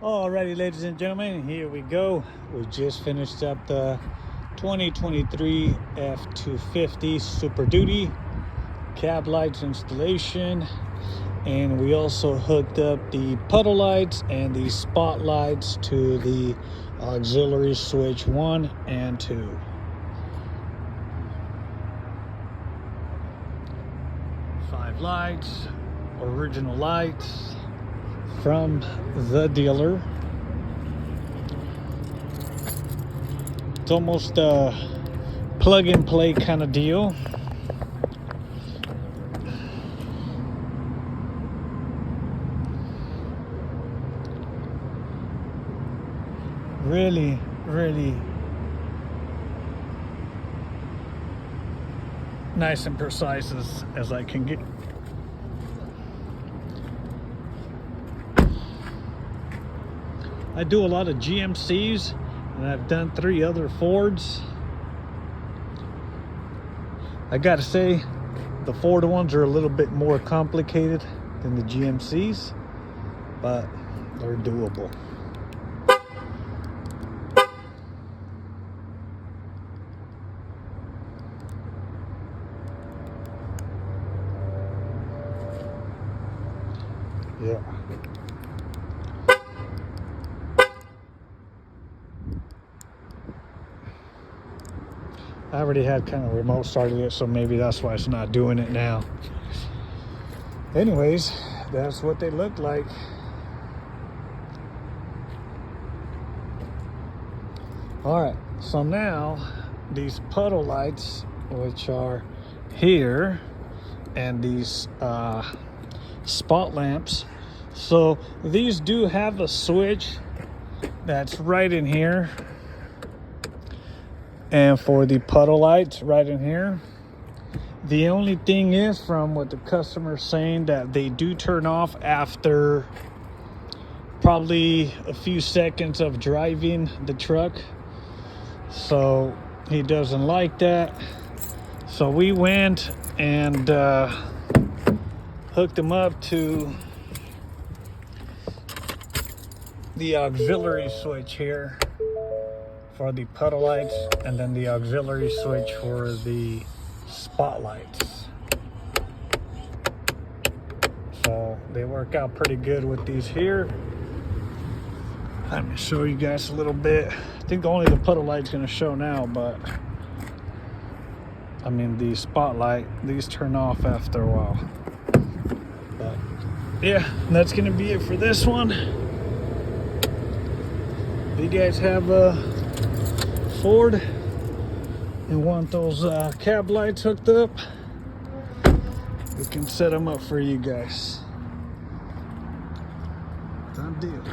Alrighty, ladies and gentlemen, here we go. We just finished up the 2023 F250 Super Duty cab lights installation, and we also hooked up the puddle lights and the spotlights to the auxiliary switch 1 and 2. Five lights, original lights from the dealer. It's almost a plug and play kind of deal. Really nice and precise as I can get. I do a lot of GMCs, and I've done 3 other Fords. I gotta say, the Ford ones are a little bit more complicated than the GMCs, but they're doable. Yeah. I already had kind of remote started it, so maybe that's why it's not doing it now. Anyways, that's what they look like. All right, so now these puddle lights, which are here, and these spot lamps. So these do have a switch that's right in here, and for the puddle lights right in here. The only thing is, from what the customer's saying, that they do turn off after probably a few seconds of driving the truck, so he doesn't like that. So we went and hooked them up to the auxiliary switch here for the puddle lights, and then the auxiliary switch for the spotlights. So they work out pretty good with these here. Let me show you guys a little bit. I think only the puddle light's gonna show now, but I mean the spotlight, these turn off after a while. But yeah, that's gonna be it for this one. If you guys have a Ford and want those cab lights hooked up, we can set them up for you guys. Done deal.